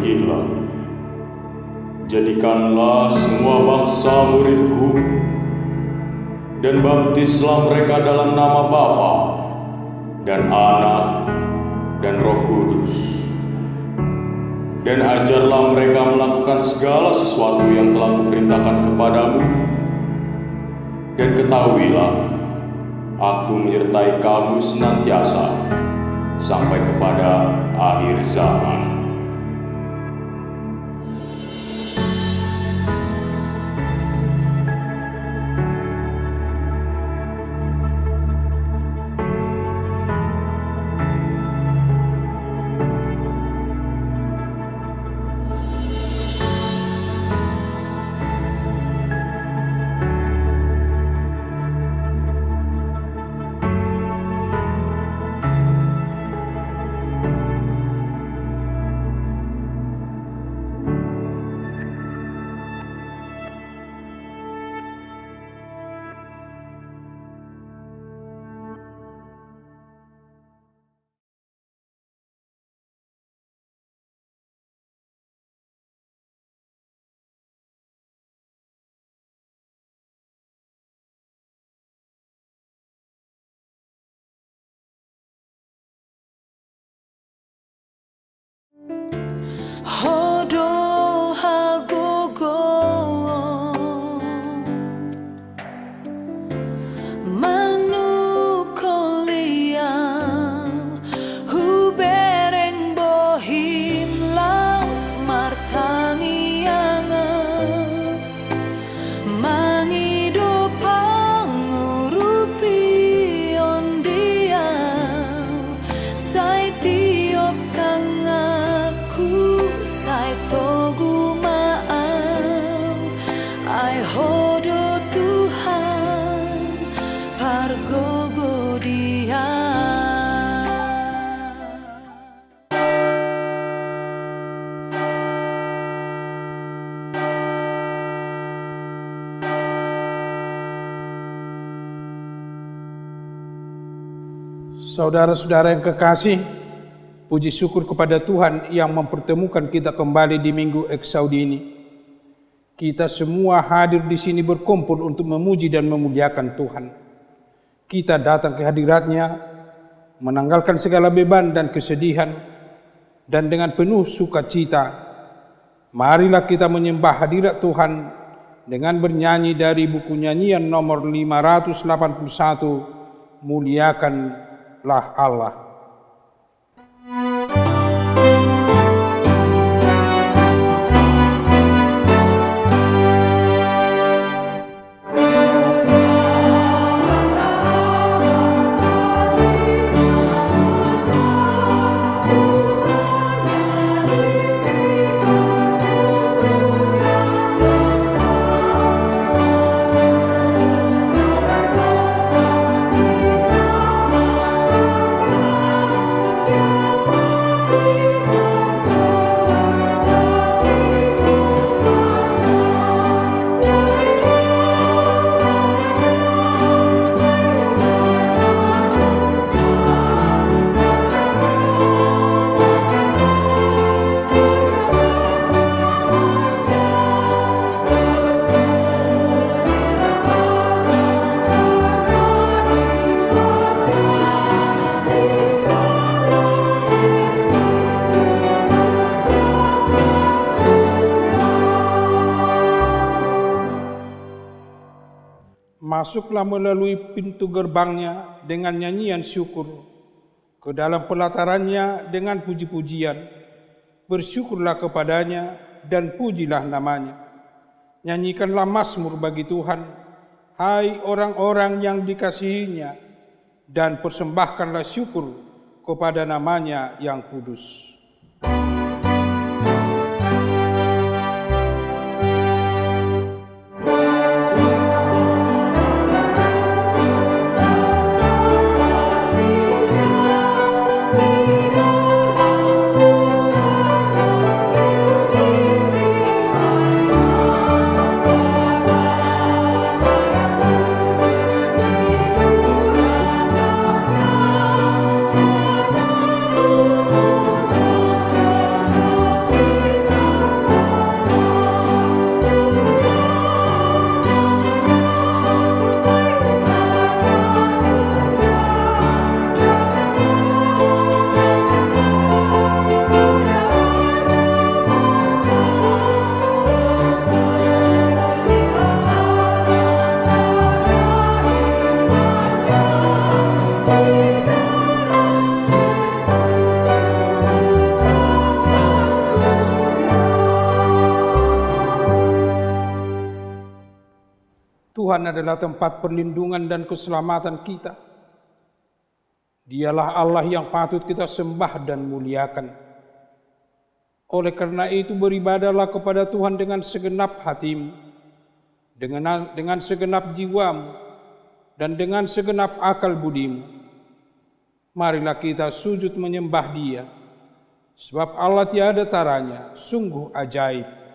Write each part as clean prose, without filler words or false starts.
Pergilah, jadikanlah semua bangsa muridku, dan baptislah mereka dalam nama Bapa dan Anak dan Roh Kudus. Dan ajarlah mereka melakukan segala sesuatu yang telah kuperintahkan kepadamu. Dan ketahuilah, aku menyertai kamu senantiasa sampai kepada akhir zaman. Saudara-saudara yang kekasih, puji syukur kepada Tuhan yang mempertemukan kita kembali di Minggu Eksaudi ini. Kita semua hadir di sini berkumpul untuk memuji dan memuliakan Tuhan. Kita datang ke hadirat-Nya, menanggalkan segala beban dan kesedihan, dan dengan penuh sukacita, marilah kita menyembah hadirat Tuhan dengan bernyanyi dari buku nyanyian nomor 581, Muliakanlah Allah. Masuklah melalui pintu gerbangnya dengan nyanyian syukur, ke dalam pelatarannya dengan puji-pujian. Bersyukurlah kepadanya dan pujilah namanya. Nyanyikanlah mazmur bagi Tuhan, hai orang-orang yang dikasihinya, dan persembahkanlah syukur kepada namanya yang kudus. Tuhan adalah tempat perlindungan dan keselamatan kita. Dialah Allah yang patut kita sembah dan muliakan. Oleh karena itu beribadahlah kepada Tuhan dengan segenap hatimu, dengan segenap jiwamu, dan dengan segenap akal budimu. Marilah kita sujud menyembah Dia, sebab Allah tiada taranya, sungguh ajaib.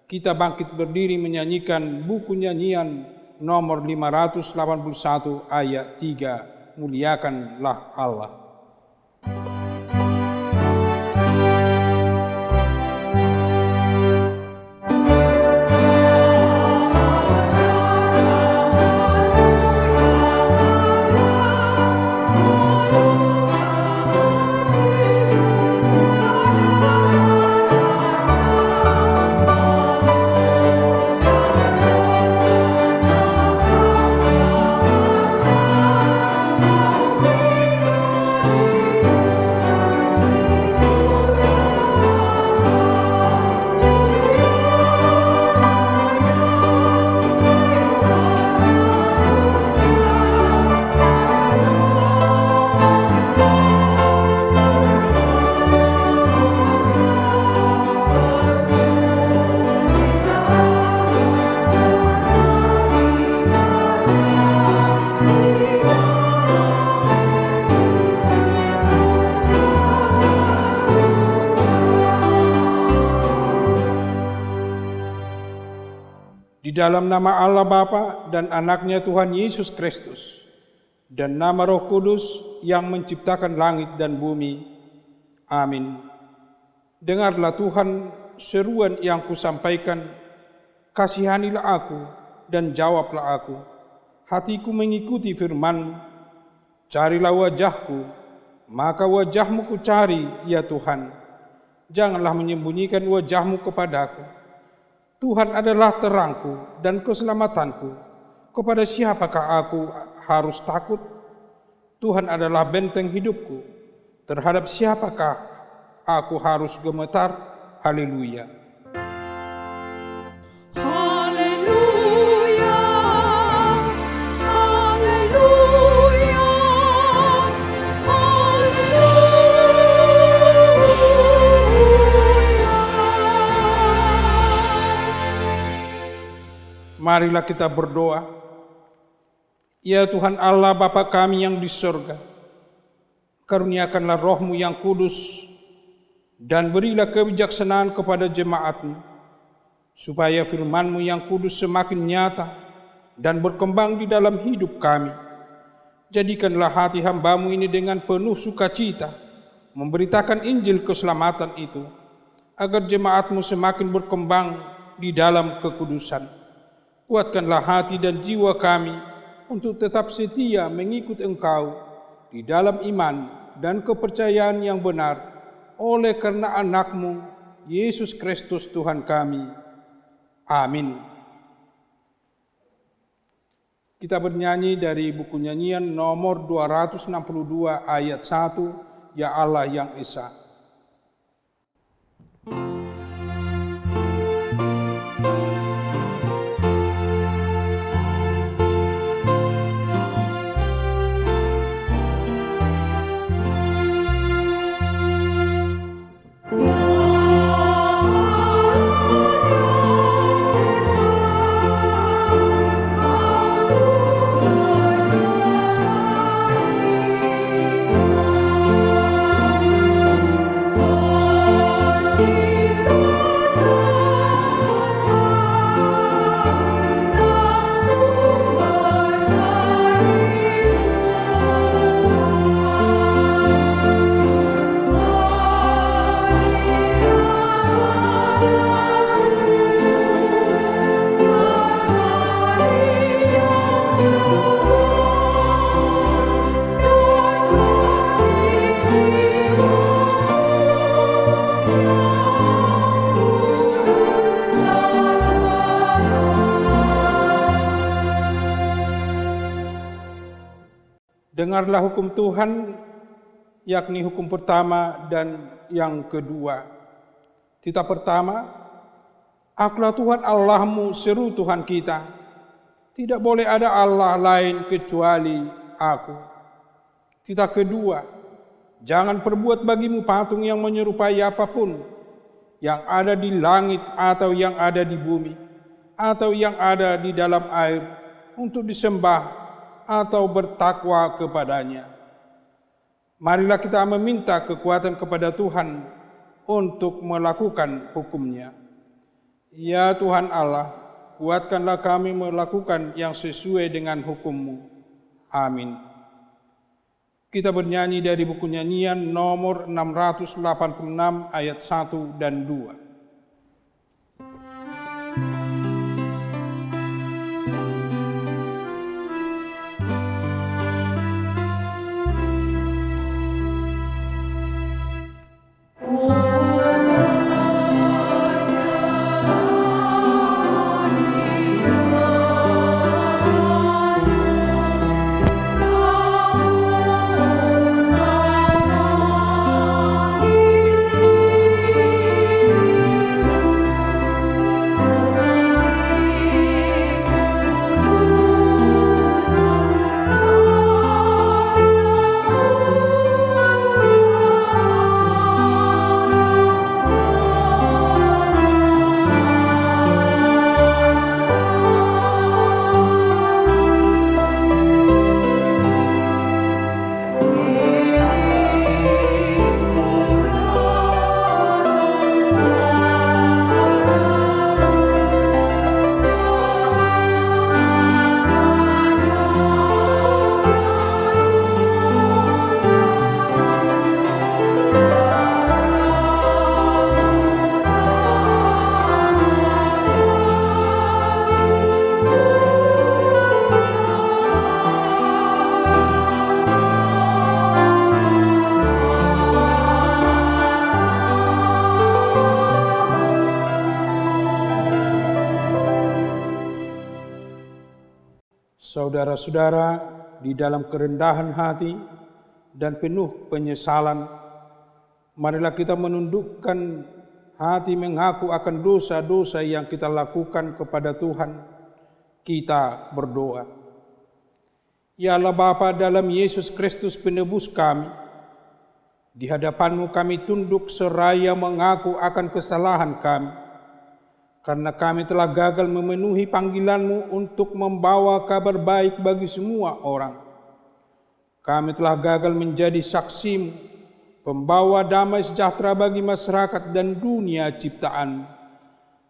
Kita bangkit berdiri menyanyikan buku nyanyian nomor 581 ayat 3, muliakanlah Allah. Di dalam nama Allah Bapa dan Anaknya Tuhan Yesus Kristus, dan nama Roh Kudus yang menciptakan langit dan bumi. Amin. Dengarlah Tuhan seruan yang kusampaikan, kasihanilah aku dan jawablah aku. Hatiku mengikuti firman-Mu. Carilah wajah-Ku, maka wajah-Mu ku cari, ya Tuhan. Janganlah menyembunyikan wajah-Mu kepadaku. Tuhan adalah terangku dan keselamatanku. Kepada siapakah aku harus takut? Tuhan adalah benteng hidupku. Terhadap siapakah aku harus gemetar? Haleluya. Haleluya, haleluya, Marilah kita berdoa. Ya Tuhan Allah Bapa kami yang di sorga, karuniakanlah Roh-Mu yang kudus dan berilah kebijaksanaan kepada jemaat-Mu, supaya firman-Mu yang kudus semakin nyata dan berkembang di dalam hidup kami. Jadikanlah hati hamba-Mu ini dengan penuh sukacita memberitakan Injil keselamatan itu, agar jemaat-Mu semakin berkembang di dalam kekudusan. Kuatkanlah hati dan jiwa kami untuk tetap setia mengikut Engkau di dalam iman dan kepercayaan yang benar, oleh karena Anak-Mu, Yesus Kristus Tuhan kami. Amin. Kita bernyanyi dari buku nyanyian nomor 262 ayat 1, Ya Allah yang Esa. Dengarlah hukum Tuhan, yakni hukum pertama dan yang kedua. Titah pertama, Akulah Tuhan Allahmu, seru Tuhan kita. Tidak boleh ada Allah lain kecuali Aku. Titah kedua, jangan perbuat bagimu patung yang menyerupai apapun yang ada di langit atau yang ada di bumi atau yang ada di dalam air untuk disembah atau bertakwa kepadanya. Marilah kita meminta kekuatan kepada Tuhan untuk melakukan hukum-Nya. Ya Tuhan Allah, kuatkanlah kami melakukan yang sesuai dengan hukum-Mu. Amin. Kita bernyanyi dari buku nyanyian nomor 686 ayat 1 dan 2. Saudara-saudara, di dalam kerendahan hati dan penuh penyesalan, marilah kita menundukkan hati mengaku akan dosa-dosa yang kita lakukan kepada Tuhan. Kita berdoa. Ya Allah Bapa dalam Yesus Kristus penebus kami, di hadapan-Mu kami tunduk seraya mengaku akan kesalahan kami. Karena kami telah gagal memenuhi panggilan-Mu untuk membawa kabar baik bagi semua orang. Kami telah gagal menjadi saksi-Mu, pembawa damai sejahtera bagi masyarakat dan dunia ciptaan.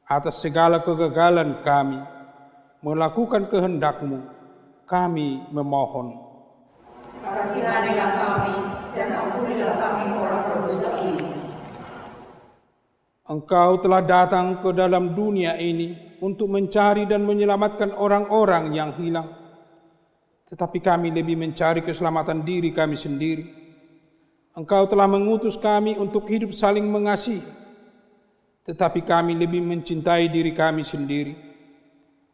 Atas segala kegagalan kami, melakukan kehendak-Mu, kami memohon. Kasihanilah kami dan ampunilah kami orang berdosa ini. Engkau telah datang ke dalam dunia ini untuk mencari dan menyelamatkan orang-orang yang hilang. Tetapi kami lebih mencari keselamatan diri kami sendiri. Engkau telah mengutus kami untuk hidup saling mengasihi. Tetapi kami lebih mencintai diri kami sendiri.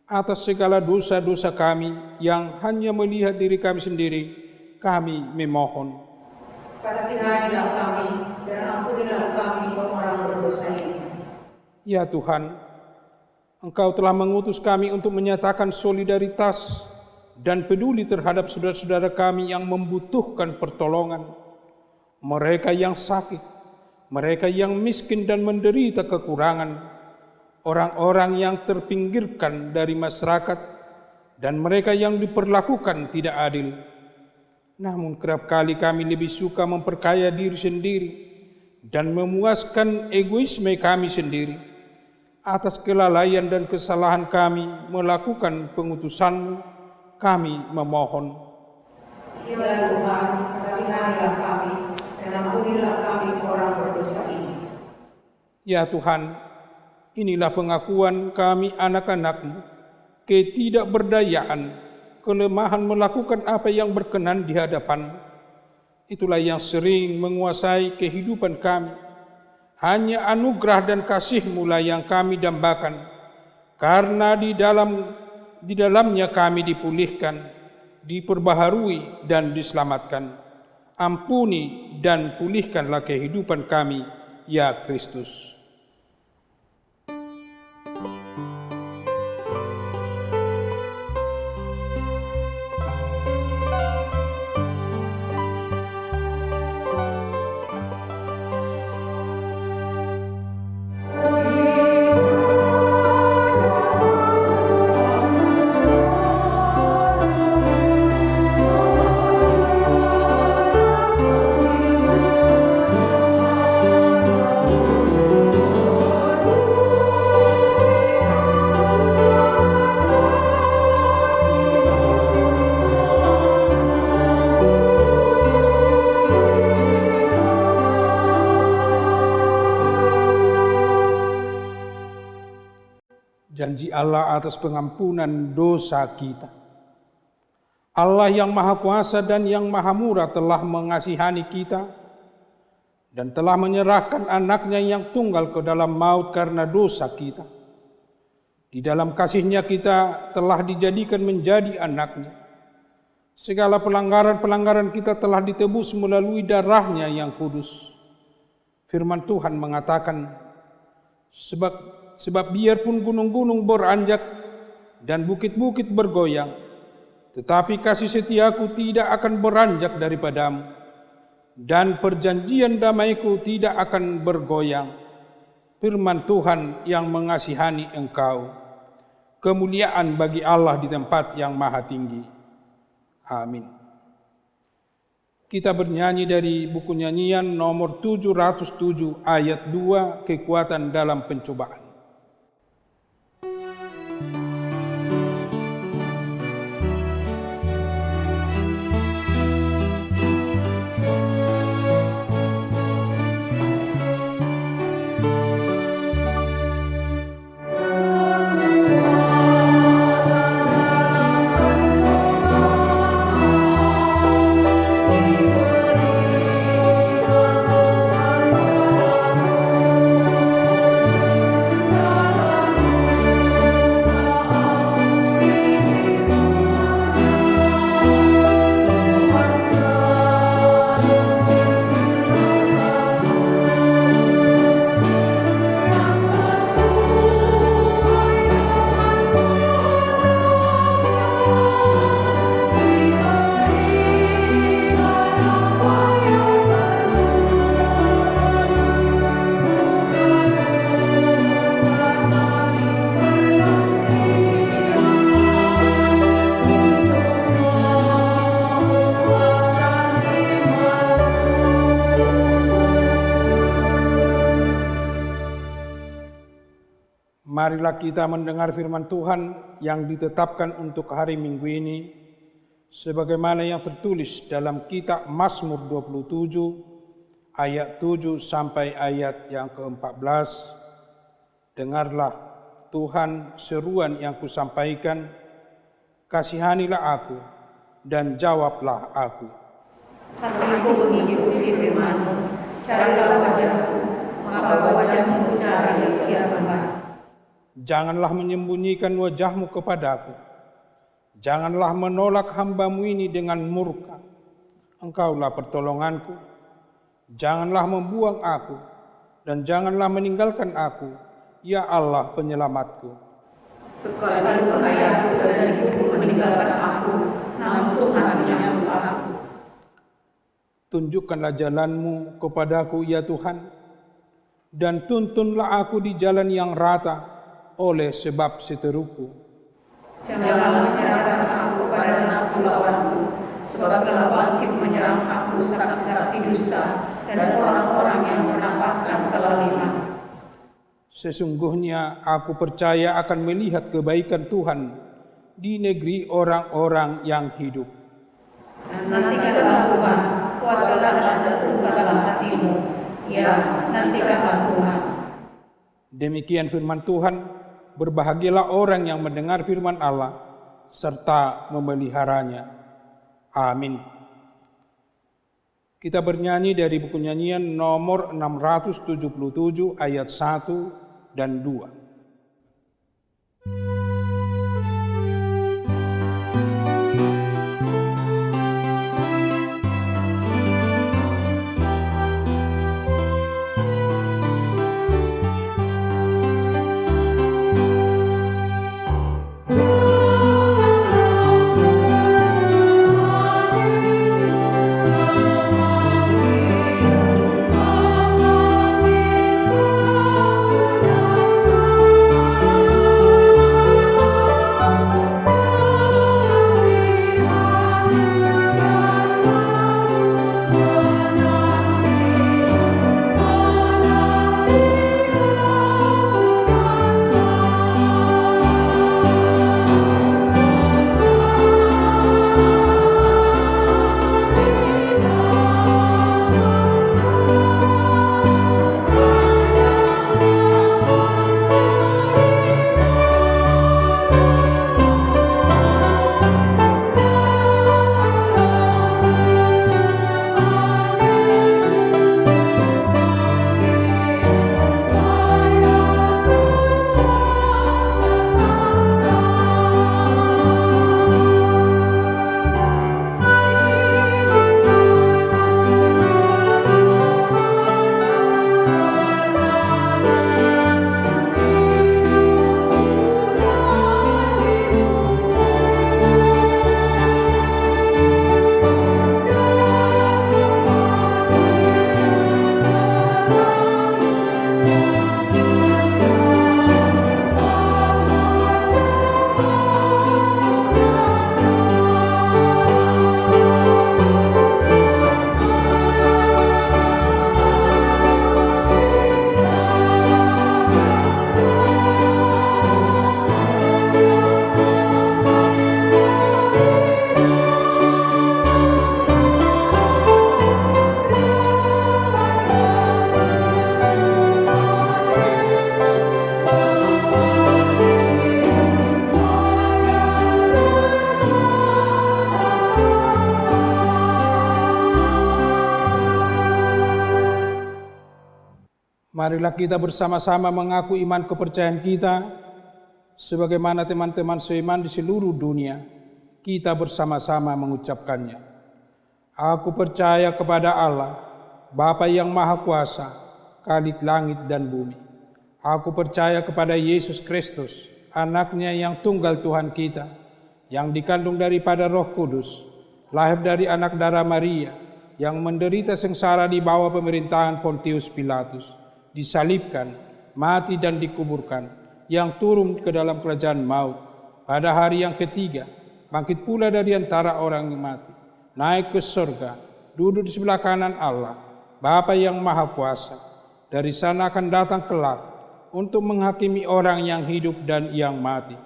Atas segala dosa-dosa kami yang hanya melihat diri kami sendiri, kami memohon. Kasihanilah kami dan ampunilah kami orang berdosa ini. Ya Tuhan, Engkau telah mengutus kami untuk menyatakan solidaritas dan peduli terhadap saudara-saudara kami yang membutuhkan pertolongan. Mereka yang sakit, mereka yang miskin dan menderita kekurangan, orang-orang yang terpinggirkan dari masyarakat, dan mereka yang diperlakukan tidak adil. Namun kerap kali kami lebih suka memperkaya diri sendiri dan memuaskan egoisme kami sendiri. Atas kelalaian dan kesalahan kami melakukan pengutusan-Mu, kami memohon. Ya Tuhan, kasihanilah kami dan ampunilah kami orang berdosa ini. Ya Tuhan, inilah pengakuan kami anak-anak-Mu, ketidakberdayaan, kelemahan melakukan apa yang berkenan di hadapan. Itulah yang sering menguasai kehidupan kami. Hanya anugerah dan kasih-Mu lah yang kami dambakan, karena di dalamnya kami dipulihkan, diperbaharui dan diselamatkan. Ampuni dan pulihkanlah kehidupan kami, ya Kristus. janji Allah atas pengampunan dosa kita. Allah yang Maha Kuasa dan yang Maha Murah telah mengasihani kita dan telah menyerahkan anaknya yang tunggal ke dalam maut karena dosa kita. Di dalam kasih-Nya kita telah dijadikan menjadi anaknya. Segala pelanggaran-pelanggaran kita telah ditebus melalui darah-Nya yang kudus. Firman Tuhan mengatakan, sebab biarpun gunung-gunung beranjak dan bukit-bukit bergoyang, tetapi kasih setiaku tidak akan beranjak daripadamu, dan perjanjian damaiku tidak akan bergoyang. Firman Tuhan yang mengasihani engkau. Kemuliaan bagi Allah di tempat yang maha tinggi. Amin. Kita bernyanyi dari buku nyanyian nomor 707 ayat 2, kekuatan dalam pencobaan. Marilah kita mendengar firman Tuhan yang ditetapkan untuk hari Minggu ini, sebagaimana yang tertulis dalam kitab Mazmur 27, ayat 7 sampai ayat yang ke-14. Dengarlah Tuhan seruan yang kusampaikan, kasihanilah aku dan jawablah aku. Hatiku mengikuti firman-Mu, carilah wajah-Mu, maka wajah-Mu cari ia tempat. Janganlah menyembunyikan wajah-Mu kepadaku. Janganlah menolak hamba-Mu ini dengan murka. Engkaulah pertolonganku. Janganlah membuang aku, dan janganlah meninggalkan aku, ya Allah penyelamatku. Sekalipun ayahku dan ibuku meninggalkan aku, namun Tuhan menyambut aku. Tunjukkanlah jalan-Mu kepadaku, ya Tuhan, dan tuntunlah aku di jalan yang rata, oleh sebab seteruku. Janganlah menyerahkan aku pada nafsu lawanku, sebab telah bangkit menyerang aku saksi-saksi dusta dan orang-orang yang bernapaskan kelaliman. Sesungguhnya aku percaya akan melihat kebaikan Tuhan di negeri orang-orang yang hidup. Nantikanlah Tuhan, kuatkanlah dan tentukanlah hatimu. Ya, nantikanlah Tuhan. Demikian firman Tuhan. Berbahagialah orang yang mendengar firman Allah serta memeliharanya. Amin. Kita bernyanyi dari buku nyanyian nomor 677 ayat 1 dan 2. Marilah kita bersama-sama mengaku iman kepercayaan kita, sebagaimana teman-teman seiman di seluruh dunia, kita bersama-sama mengucapkannya. Aku percaya kepada Allah, Bapa yang Maha Kuasa, Khalik langit dan bumi. Aku percaya kepada Yesus Kristus, Anaknya yang tunggal Tuhan kita, yang dikandung daripada Roh Kudus, lahir dari anak darah Maria, yang menderita sengsara di bawah pemerintahan Pontius Pilatus, disalibkan, mati dan dikuburkan, yang turun ke dalam kerajaan maut, pada hari yang ketiga, bangkit pula dari antara orang yang mati, naik ke surga, duduk di sebelah kanan Allah, Bapa yang Maha Kuasa. Dari sana akan datang kelak untuk menghakimi orang yang hidup dan yang mati.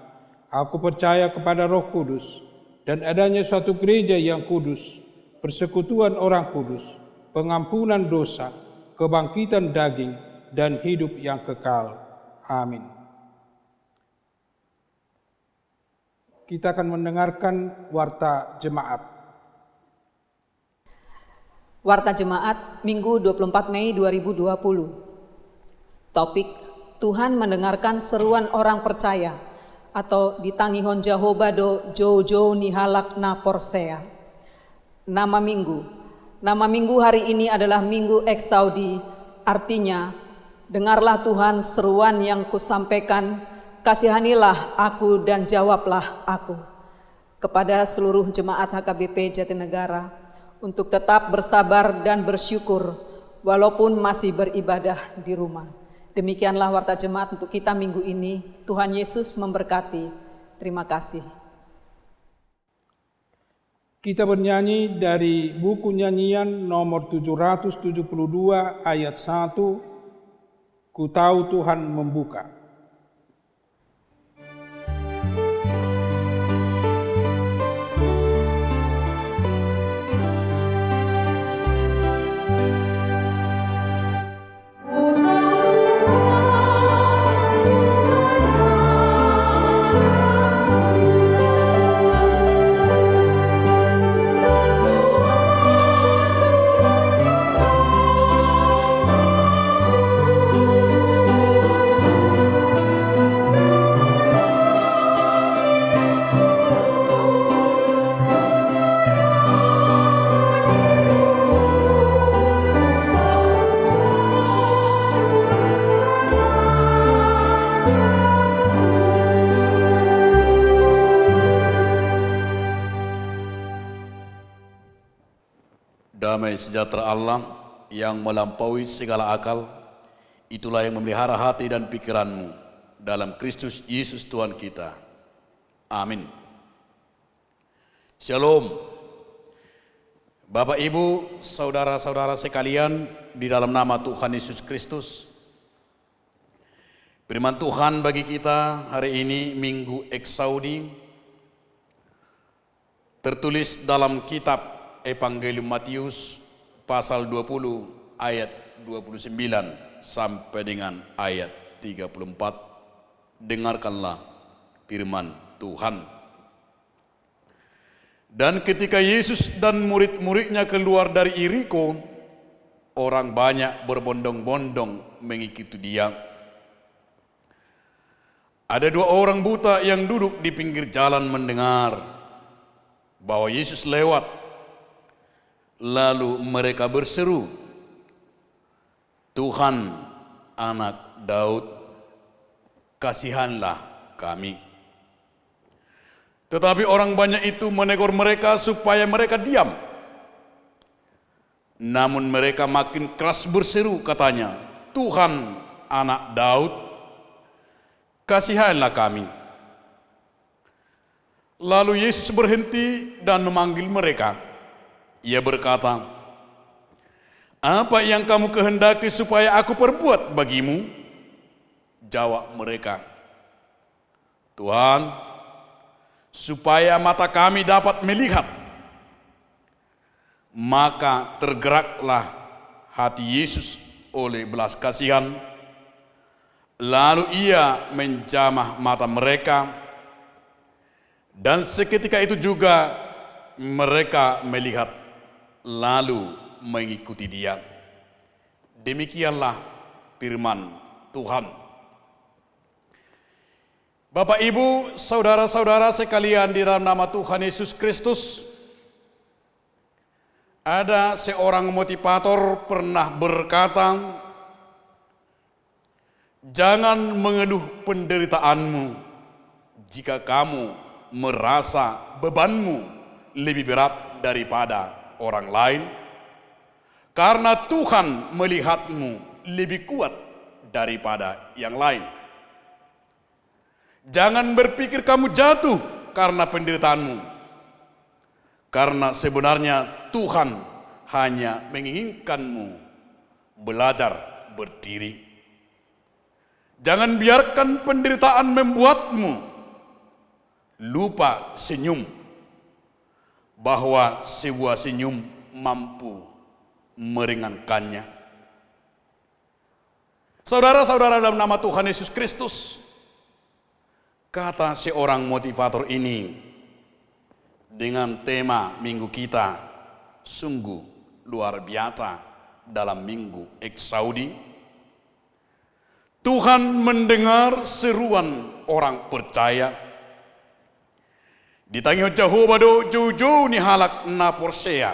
Aku percaya kepada Roh Kudus dan adanya suatu gereja yang kudus, persekutuan orang kudus, pengampunan dosa, kebangkitan daging, dan hidup yang kekal. Amin. Kita akan mendengarkan warta jemaat. Warta Jemaat Minggu 24 Mei 2020. Topik: Tuhan mendengarkan seruan orang percaya, atau ditangihon Jehovah do Jojo Nihalak na Porsea. Nama minggu hari ini adalah Minggu Eksaudi, artinya dengarlah Tuhan seruan yang kusampaikan, kasihanilah aku dan jawablah aku. Kepada seluruh jemaat HKBP Jatinegara, untuk tetap bersabar dan bersyukur walaupun masih beribadah di rumah. Demikianlah warta jemaat untuk kita minggu ini. Tuhan Yesus memberkati. Terima kasih. Kita bernyanyi dari buku nyanyian nomor 772 ayat 1, Ku tahu Tuhan membuka. Damai sejahtera Allah yang melampaui segala akal, itulah yang memelihara hati dan pikiranmu dalam Kristus Yesus Tuhan kita. Amin. Shalom. Bapak, Ibu, saudara-saudara sekalian, di dalam nama Tuhan Yesus Kristus, firman Tuhan bagi kita hari ini Minggu Eksaudi tertulis dalam kitab Evangelium Matius pasal 20 ayat 29 sampai dengan ayat 34. Dengarkanlah firman Tuhan. Dan ketika Yesus dan murid-muridnya keluar dari Yeriko, orang banyak berbondong-bondong mengikuti dia. Ada dua orang buta yang duduk di pinggir jalan mendengar bahwa Yesus lewat. Lalu mereka berseru, Tuhan, Anak Daud, kasihanlah kami. Tetapi orang banyak itu menegur mereka supaya mereka diam. Namun mereka makin keras berseru, katanya, Tuhan, Anak Daud, kasihanlah kami. Lalu Yesus berhenti dan memanggil mereka. Ia berkata, apa yang kamu kehendaki supaya aku perbuat bagimu? Jawab mereka, Tuhan, supaya mata kami dapat melihat. Maka tergeraklah hati Yesus oleh belas kasihan. Lalu ia menjamah mata mereka, dan seketika itu juga mereka melihat lalu mengikuti dia. Demikianlah firman Tuhan. Bapak, Ibu, saudara-saudara sekalian di dalam nama Tuhan Yesus Kristus, ada seorang motivator pernah berkata, jangan mengeluh penderitaanmu jika kamu merasa bebanmu lebih berat daripada orang lain, karena Tuhan melihatmu lebih kuat daripada yang lain. Jangan berpikir kamu jatuh karena penderitaanmu, karena sebenarnya Tuhan hanya menginginkanmu belajar berdiri. Jangan biarkan penderitaan membuatmu lupa senyum, bahwa sebuah senyum mampu meringankannya. Saudara-saudara dalam nama Tuhan Yesus Kristus, kata seorang motivator ini dengan tema minggu kita sungguh luar biasa dalam minggu Eksaudi. Tuhan mendengar seruan orang percaya. Di Tangion Jehovah do jauh-jauh ni halak na porsea.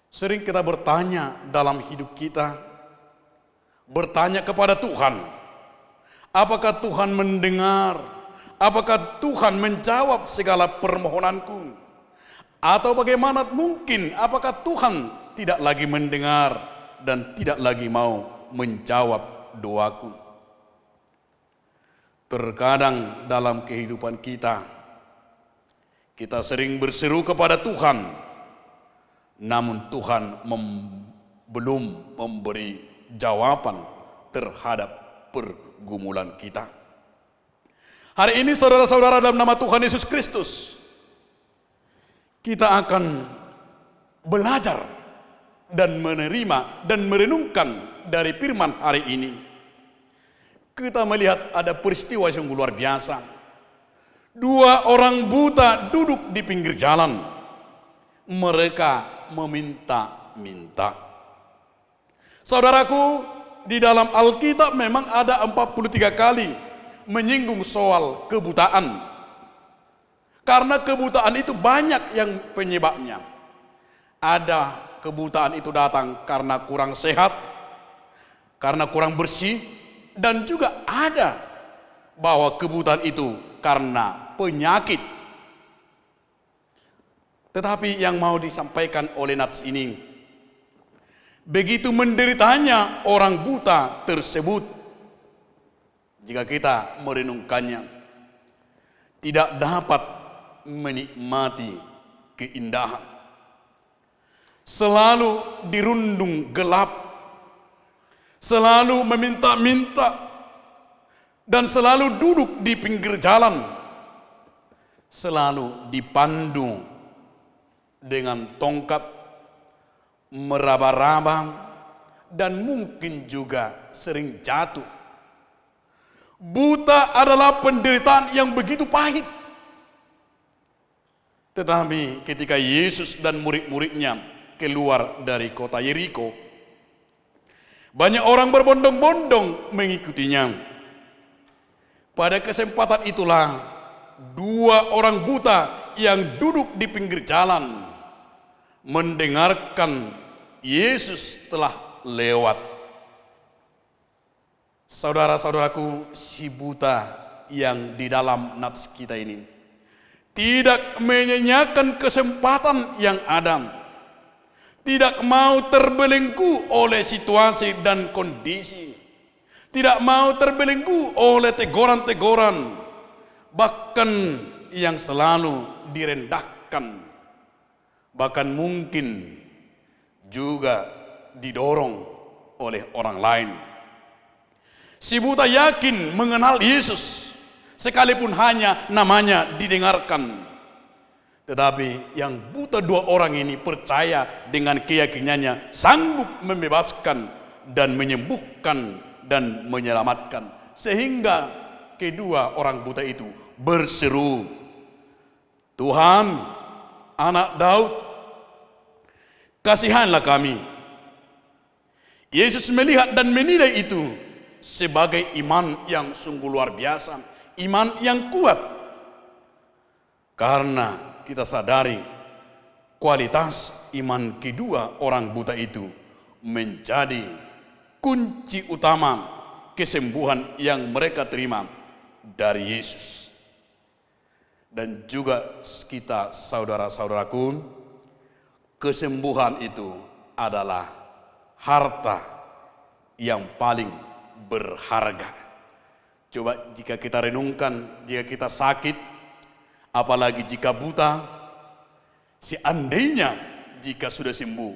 Sering kita bertanya dalam hidup kita, bertanya kepada Tuhan, apakah Tuhan mendengar? Apakah Tuhan menjawab segala permohonanku? Atau bagaimana mungkin apakah Tuhan tidak lagi mendengar dan tidak lagi mau menjawab doaku? Terkadang dalam kehidupan kita sering berseru kepada Tuhan, namun Tuhan belum memberi jawaban terhadap pergumulan kita. Hari ini saudara-saudara dalam nama Tuhan Yesus Kristus, kita akan belajar dan menerima dan merenungkan dari firman hari ini. Kita melihat ada peristiwa yang luar biasa. Dua orang buta duduk di pinggir jalan. Mereka meminta-minta. Saudaraku, di dalam Alkitab memang ada 43 kali menyinggung soal kebutaan. Karena kebutaan itu banyak yang penyebabnya. Ada kebutaan itu datang karena kurang sehat, karena kurang bersih, dan juga ada bahwa kebutaan itu karena penyakit. Tetapi yang mau disampaikan oleh nats ini, begitu menderitanya orang buta tersebut, jika kita merenungkannya, tidak dapat menikmati keindahan. Selalu dirundung gelap, selalu meminta-minta, dan selalu duduk di pinggir jalan, selalu dipandu dengan tongkat, meraba-raba, dan mungkin juga sering jatuh. Buta adalah penderitaan yang begitu pahit. Tetapi ketika Yesus dan murid-muridnya keluar dari kota Yeriko, banyak orang berbondong-bondong mengikutinya. Pada kesempatan itulah dua orang buta yang duduk di pinggir jalan mendengarkan Yesus telah lewat. Saudara-saudaraku, si buta yang di dalam nats kita ini tidak menyanyiakan kesempatan yang ada, tidak mau terbelenggu oleh situasi dan kondisi, tidak mau terbelenggu oleh teguran-teguran, bahkan yang selalu direndahkan, bahkan mungkin juga didorong oleh orang lain. Si buta yakin mengenal Yesus, sekalipun hanya namanya didengarkan. Tetapi yang buta dua orang ini percaya dengan keyakinannya sanggup membebaskan dan menyembuhkan dan menyelamatkan. Sehingga kedua orang buta itu berseru, Tuhan, Anak Daud, kasihanlah kami. Yesus melihat dan menilai itu sebagai iman yang sungguh luar biasa, iman yang kuat. Karena kita sadari kualitas iman kedua orang buta itu menjadi kunci utama kesembuhan yang mereka terima dari Yesus. Dan juga kita saudara-saudaraku, kesembuhan itu adalah harta yang paling berharga. Coba jika kita renungkan, jika kita sakit, apalagi jika buta, seandainya jika sudah sembuh,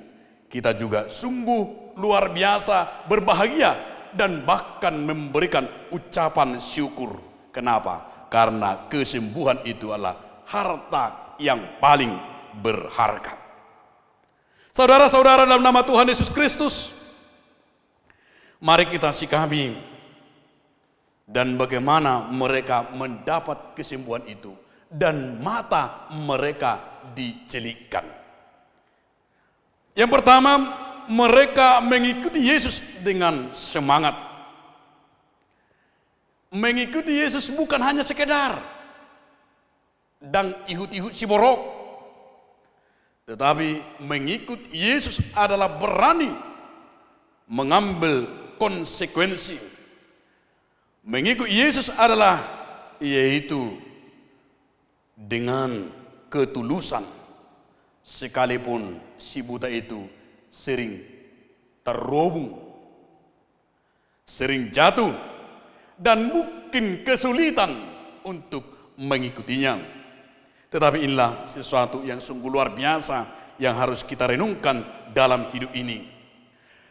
kita juga sungguh luar biasa berbahagia dan bahkan memberikan ucapan syukur. Kenapa? Karena kesembuhan itu adalah harta yang paling berharga. Saudara-saudara, dalam nama Tuhan Yesus Kristus, mari kita sikapi dan bagaimana mereka mendapat kesembuhan itu dan mata mereka dicelikkan. Yang pertama, mereka mengikuti Yesus dengan semangat. Mengikuti Yesus bukan hanya sekedar dan ihut-ihut ciborok, tetapi mengikut Yesus adalah berani mengambil konsekuensi. Mengikut Yesus adalah yaitu dengan ketulusan, sekalipun si buta itu sering terhubung, sering jatuh, dan mungkin kesulitan untuk mengikutinya. Tetapi inilah sesuatu yang sungguh luar biasa yang harus kita renungkan dalam hidup ini.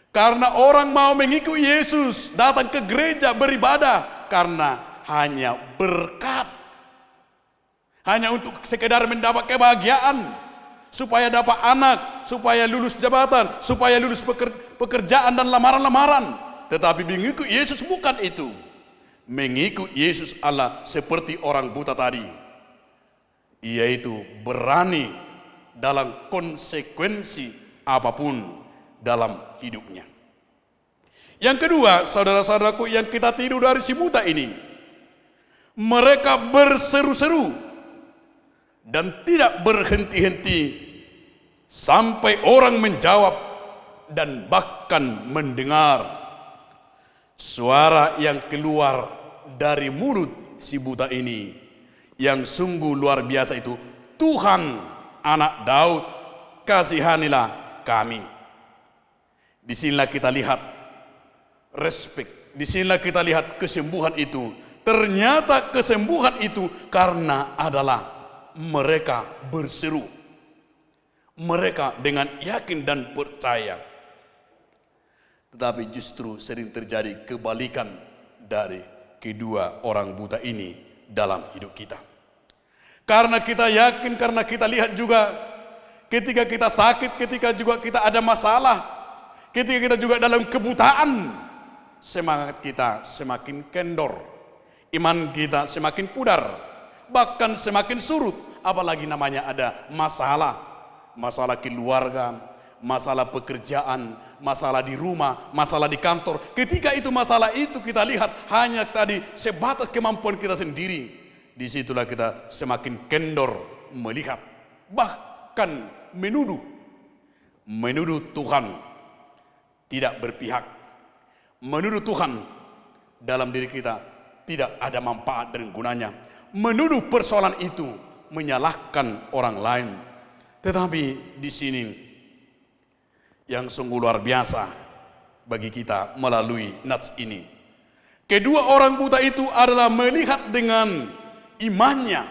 Karena orang mau mengikuti Yesus, datang ke gereja beribadah karena hanya berkat, hanya untuk sekedar mendapat kebahagiaan, supaya dapat anak, supaya lulus jabatan, supaya lulus pekerjaan dan lamaran-lamaran. Tetapi mengikuti Yesus bukan itu. Mengikut Yesus adalah seperti orang buta tadi, yaitu berani dalam konsekuensi apapun dalam hidupnya. Yang kedua, saudara-saudaraku, yang kita tiru dari si buta ini, mereka berseru-seru dan tidak berhenti-henti sampai orang menjawab dan bahkan mendengar suara yang keluar dari mulut si buta ini yang sungguh luar biasa itu, Tuhan, Anak Daud, kasihanilah kami. Disinilah kita lihat respek, disinilah kita lihat kesembuhan itu. Ternyata kesembuhan itu karena adalah mereka berseru, mereka dengan yakin dan percaya. Tetapi justru sering terjadi kebalikan dari kedua orang buta ini dalam hidup kita. Karena kita yakin, karena kita lihat juga ketika kita sakit, ketika juga kita ada masalah, ketika kita juga dalam kebutaan, semangat kita semakin kendor, iman kita semakin pudar, bahkan semakin surut. Apalagi namanya ada masalah, masalah keluarga, masalah pekerjaan, masalah di rumah, masalah di kantor. Ketika itu masalah itu kita lihat hanya tadi sebatas kemampuan kita sendiri, disitulah kita semakin kendor melihat, bahkan menuduh Tuhan tidak berpihak, menuduh Tuhan dalam diri kita tidak ada manfaat dan gunanya, menuduh persoalan itu, menyalahkan orang lain. Tetapi di sini yang sungguh luar biasa bagi kita melalui nats ini, kedua orang buta itu adalah melihat dengan imannya.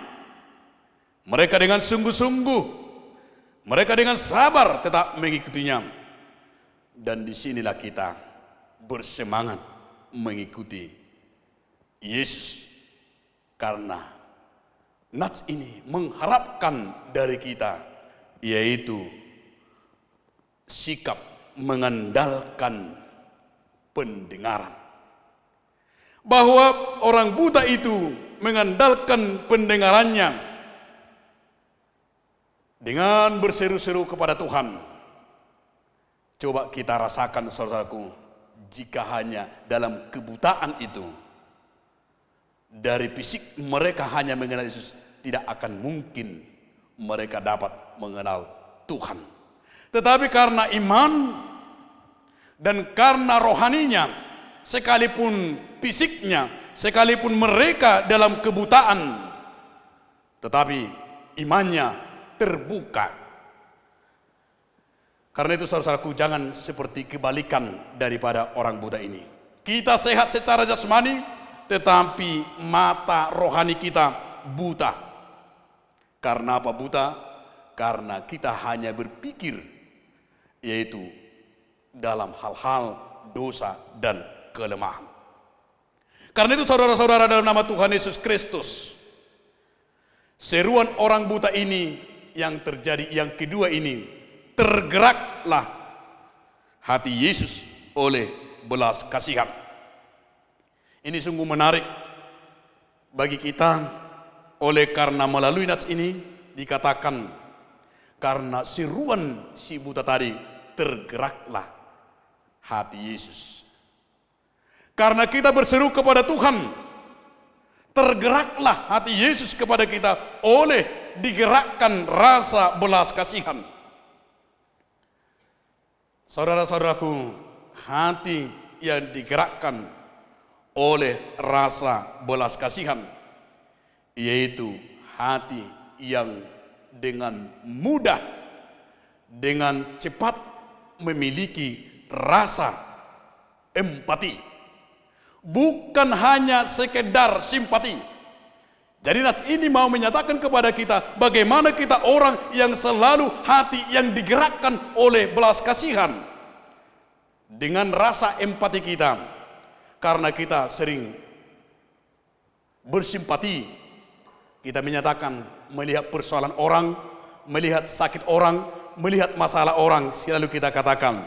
Mereka dengan sungguh-sungguh, mereka dengan sabar tetap mengikutinya. Dan disinilah kita bersemangat mengikuti Yesus, karena nats ini mengharapkan dari kita yaitu sikap mengandalkan pendengaran. Bahwa orang buta itu mengandalkan pendengarannya dengan berseru-seru kepada Tuhan. Coba kita rasakan, saudaraku, jika hanya dalam kebutaan itu, dari fisik mereka hanya mengenal Yesus, tidak akan mungkin mereka dapat mengenal Tuhan. Tetapi karena iman dan karena rohaninya, sekalipun fisiknya, sekalipun mereka dalam kebutaan, tetapi imannya terbuka. Karena itu saudara-saudaraku, jangan seperti kebalikan daripada orang buta ini. Kita sehat secara jasmani, tetapi mata rohani kita buta. Karena apa buta? Karena kita hanya berpikir, yaitu dalam hal-hal dosa dan kelemahan. Karena itu saudara-saudara, dalam nama Tuhan Yesus Kristus, seruan orang buta ini yang terjadi yang kedua ini, tergeraklah hati Yesus oleh belas kasihan. Ini sungguh menarik bagi kita, oleh karena melalui nats ini dikatakan, karena seruan si buta tadi, tergeraklah hati Yesus. Karena kita berseru kepada Tuhan, tergeraklah hati Yesus kepada kita oleh digerakkan rasa belas kasihan. Saudara-saudaraku, hati yang digerakkan oleh rasa belas kasihan, yaitu hati yang dengan mudah, dengan cepat memiliki rasa empati, bukan hanya sekedar simpati. Jadi nats ini mau menyatakan kepada kita bagaimana kita orang yang selalu hati yang digerakkan oleh belas kasihan dengan rasa empati kita, karena kita sering bersimpati. Kita menyatakan melihat persoalan orang, melihat sakit orang, melihat masalah orang, selalu kita katakan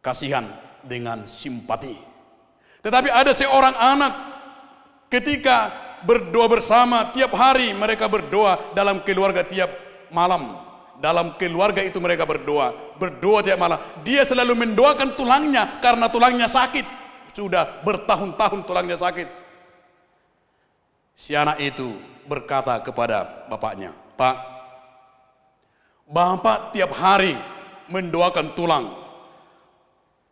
kasihan dengan simpati. Tetapi ada seorang anak, ketika berdoa bersama tiap hari, mereka berdoa dalam keluarga tiap malam. Dalam keluarga itu mereka berdoa tiap malam. Dia selalu mendoakan tulangnya karena tulangnya sakit. Sudah bertahun-tahun tulangnya sakit. Si anak itu berkata kepada bapaknya, "Pak, Bapak tiap hari mendoakan tulang.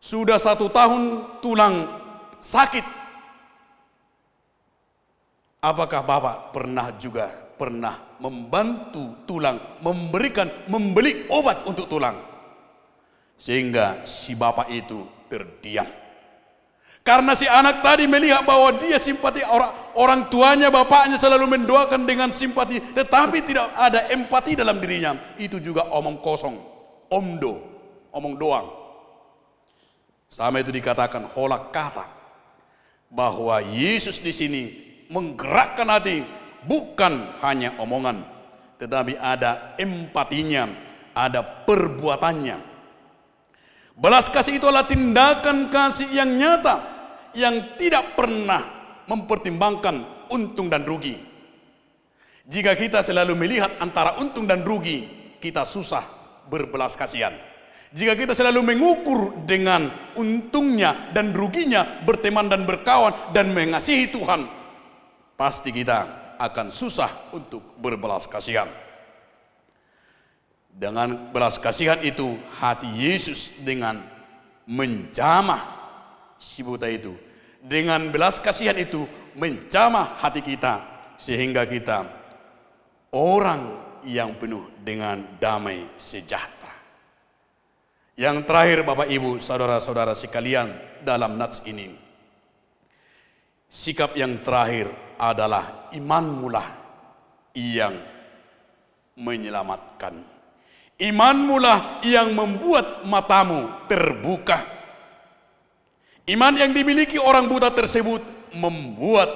Sudah 1 tahun tulang sakit. Apakah Bapak pernah membantu tulang, membeli obat untuk tulang?" Sehingga si bapak itu terdiam. Karena si anak tadi melihat bahwa dia simpati, orang tuanya, bapaknya selalu mendoakan dengan simpati, tetapi tidak ada empati dalam dirinya. Itu juga omong kosong, omong doang. Sama itu dikatakan holak kata, bahwa Yesus di sini menggerakkan hati, bukan hanya omongan, tetapi ada empatinya, ada perbuatannya. Belas kasih itu adalah tindakan kasih yang nyata, yang tidak pernah mempertimbangkan untung dan rugi. Jika kita selalu melihat antara untung dan rugi, kita susah berbelas kasihan. Jika kita selalu mengukur dengan untungnya dan ruginya, berteman dan berkawan dan mengasihi Tuhan, pasti kita akan susah untuk berbelas kasihan. Dengan belas kasihan itu, hati Yesus dengan menjamah si buta itu, dengan belas kasihan itu menjamah hati kita, sehingga kita orang yang penuh dengan damai sejahtera. Yang terakhir, Bapak Ibu, saudara-saudara sekalian, dalam nats ini, sikap yang terakhir adalah imanmulah yang menyelamatkan. Imanmulah yang membuat matamu terbuka. Iman yang dimiliki orang buta tersebut membuat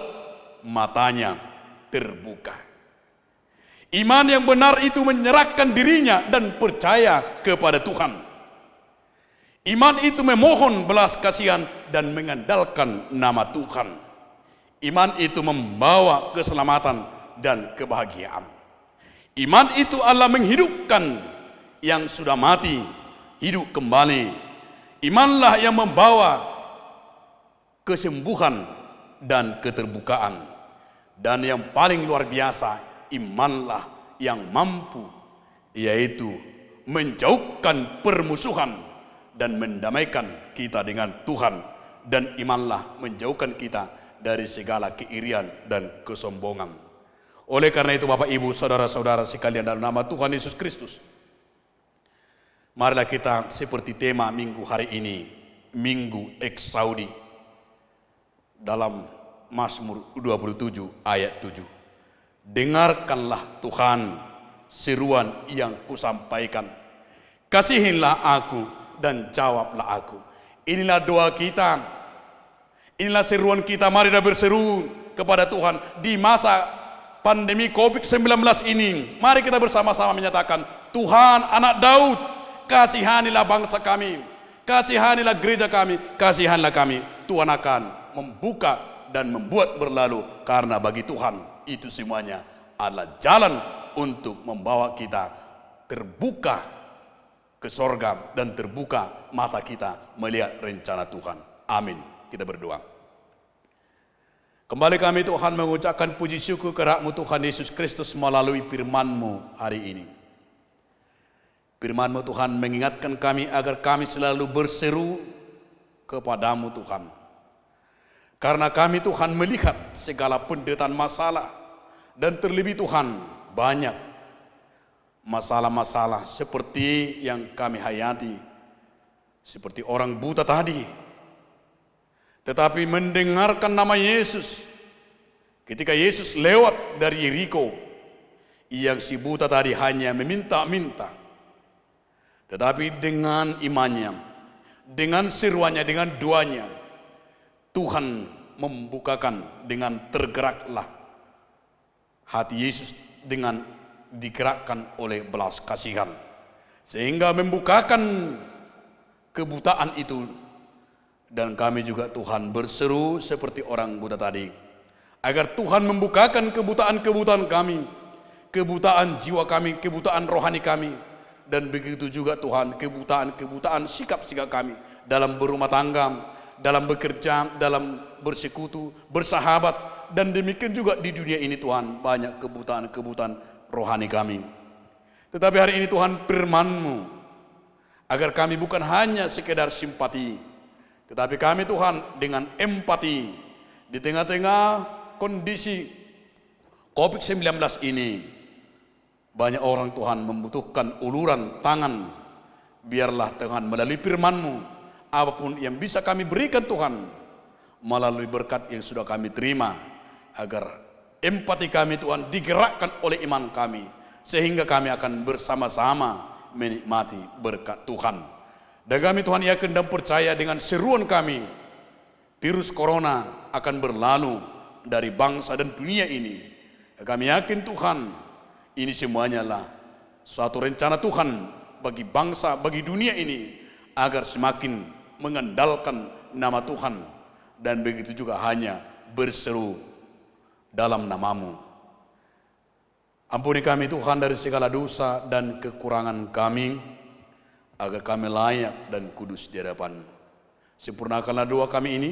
matanya terbuka. Iman yang benar itu menyerahkan dirinya dan percaya kepada Tuhan. Iman itu memohon belas kasihan dan mengandalkan nama Tuhan. Iman itu membawa keselamatan dan kebahagiaan. Iman itu adalah menghidupkan yang sudah mati, hidup kembali. Imanlah yang membawa kesembuhan dan keterbukaan. Dan yang paling luar biasa, imanlah yang mampu, yaitu menjauhkan permusuhan dan mendamaikan kita dengan Tuhan. Dan imanlah menjauhkan kita dari segala keirian dan kesombongan. Oleh karena itu Bapak Ibu saudara-saudara sekalian, dalam nama Tuhan Yesus Kristus, marilah kita seperti tema minggu hari ini, Minggu Eksaudi, dalam Mazmur 27 ayat 7. Dengarkanlah Tuhan seruan yang kusampaikan, kasihilah aku dan jawablah aku. Inilah doa kita, inilah seruan kita. Mari kita berseru kepada Tuhan di masa pandemi COVID-19 ini. Mari kita bersama-sama menyatakan, Tuhan anak Daud, kasihanilah bangsa kami, kasihanilah gereja kami, kasihanilah kami. Tuhan akan membuka dan membuat berlalu, karena bagi Tuhan itu semuanya adalah jalan untuk membawa kita terbuka ke sorga dan terbuka mata kita melihat rencana Tuhan. Amin. Kita berdoa. Kembali kami Tuhan mengucapkan puji syukur kepada-Mu Tuhan Yesus Kristus melalui firman-Mu hari ini. Firman-Mu Tuhan mengingatkan kami agar kami selalu berseru kepada-Mu Tuhan. Karena kami Tuhan melihat segala penderitaan masalah, dan terlebih Tuhan banyak masalah-masalah seperti yang kami hayati, seperti orang buta tadi. Tetapi mendengarkan nama Yesus, ketika Yesus lewat dari Yeriko, yang si buta tadi hanya meminta-minta. Tetapi dengan imannya, dengan seruannya, dengan doanya, Tuhan membukakan, dengan tergeraklah hati Yesus dengan digerakkan oleh belas kasihan, sehingga membukakan kebutaan itu. Dan kami juga Tuhan berseru seperti orang buta tadi, agar Tuhan membukakan kebutaan-kebutaan kami, kebutaan jiwa kami, kebutaan rohani kami, dan begitu juga Tuhan kebutaan-kebutaan sikap-sikap kami dalam berumah tangga, dalam bekerja, dalam bersekutu, bersahabat, dan demikian juga di dunia ini Tuhan banyak kebutaan-kebutaan rohani kami. Tetapi hari ini Tuhan, firman-Mu agar kami bukan hanya sekedar simpati, tetapi kami Tuhan dengan empati di tengah-tengah kondisi COVID-19 ini. Banyak orang Tuhan membutuhkan uluran tangan. Biarlah Tuhan melalui firman-Mu, apapun yang bisa kami berikan Tuhan, melalui berkat yang sudah kami terima, agar empati kami Tuhan digerakkan oleh iman kami, sehingga kami akan bersama-sama menikmati berkat Tuhan. Dan kami Tuhan yakin dan percaya dengan seruan kami, virus corona akan berlalu dari bangsa dan dunia ini. Dan kami yakin Tuhan, ini semuanya lah suatu rencana Tuhan bagi bangsa, bagi dunia ini, agar semakin mengandalkan nama Tuhan, dan begitu juga hanya berseru dalam nama-Mu. Ampuni kami Tuhan dari segala dosa dan kekurangan kami, agar kami layak dan kudus di hadapan-Mu. Sempurnakanlah doa kami ini,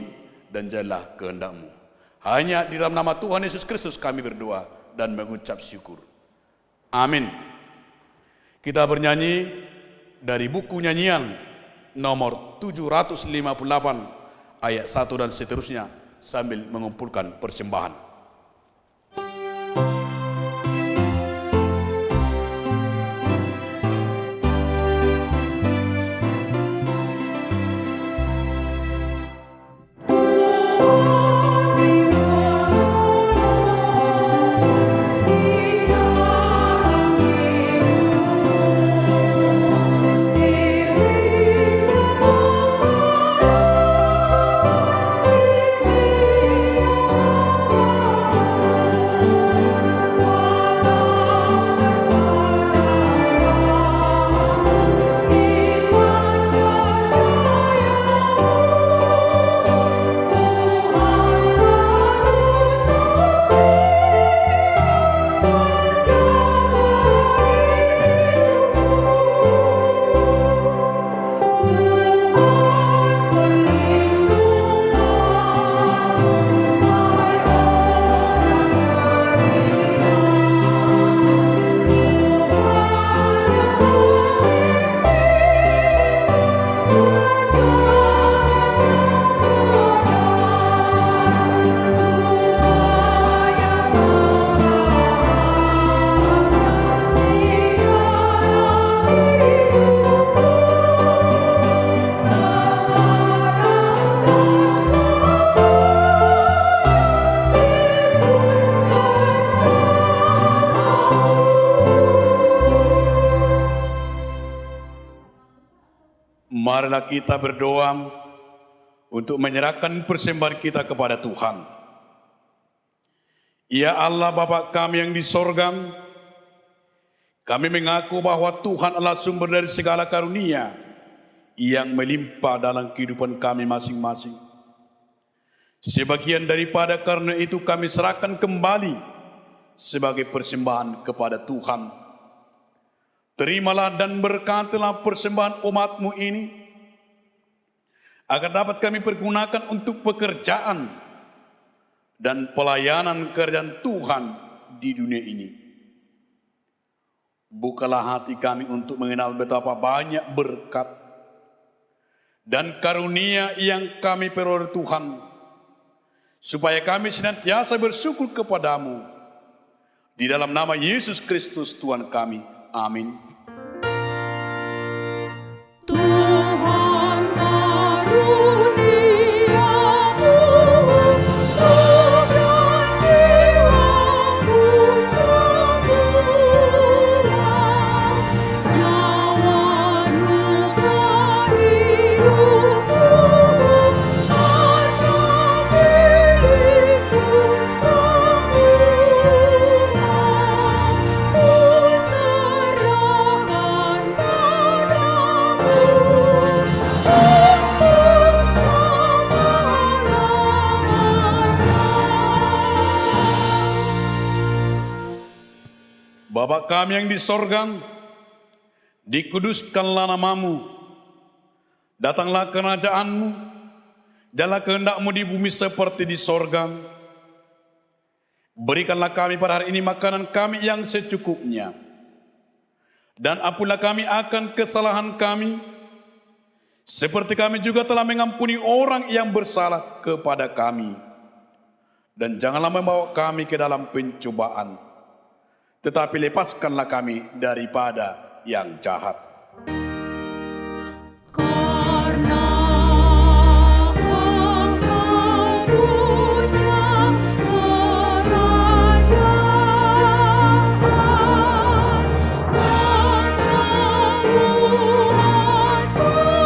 dan jadilah kehendak-Mu. Hanya di dalam nama Tuhan Yesus Kristus kami berdoa dan mengucap syukur. Amin. Kita bernyanyi dari buku nyanyian nomor 758 ayat 1 dan seterusnya, sambil mengumpulkan persembahan. marilah kita berdoa untuk menyerahkan persembahan kita kepada Tuhan. Ya Allah Bapa kami yang di sorga, kami mengaku bahwa Tuhan adalah sumber dari segala karunia yang melimpah dalam kehidupan kami masing-masing. Sebagian daripada karena itu kami serahkan kembali sebagai persembahan kepada Tuhan. Terimalah dan berkatilah persembahan umat-Mu ini, agar dapat kami pergunakan untuk pekerjaan dan pelayanan kerjaan Tuhan di dunia ini. Bukalah hati kami untuk mengenal betapa banyak berkat dan karunia yang kami peroleh Tuhan, supaya kami senantiasa bersyukur kepadamu. Di dalam nama Yesus Kristus Tuhan kami. Amin. Tuhan karuniamu, tuhan jiwaku semua, nyawa luka hidupku, harta milikku semua, ku serahkan padamu untuk selama-lamanya. Bapa kami yang di sorga, dikuduskanlah namamu, datanglah kerajaanmu, janganlah kehendakmu di bumi seperti di sorga. Berikanlah kami pada hari ini makanan kami yang secukupnya, dan ampunlah kami akan kesalahan kami, seperti kami juga telah mengampuni orang yang bersalah kepada kami. Dan janganlah membawa kami ke dalam pencobaan, tetapi lepaskanlah kami daripada yang jahat. Karena Engkau punya kerajaan dan kemuliaan dan kemuliaan sampai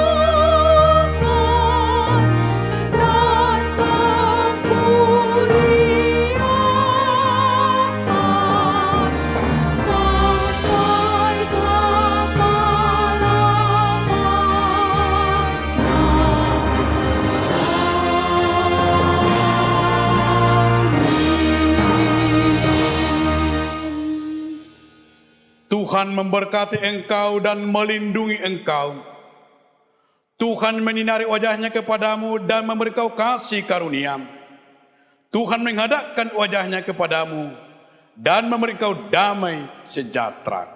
Tuhan memberkati engkau dan melindungi engkau. Tuhan menyinari wajahnya kepadamu dan memberi kau kasih karunia. Tuhan menghadapkan wajahnya kepadamu dan memberi kau damai sejahtera.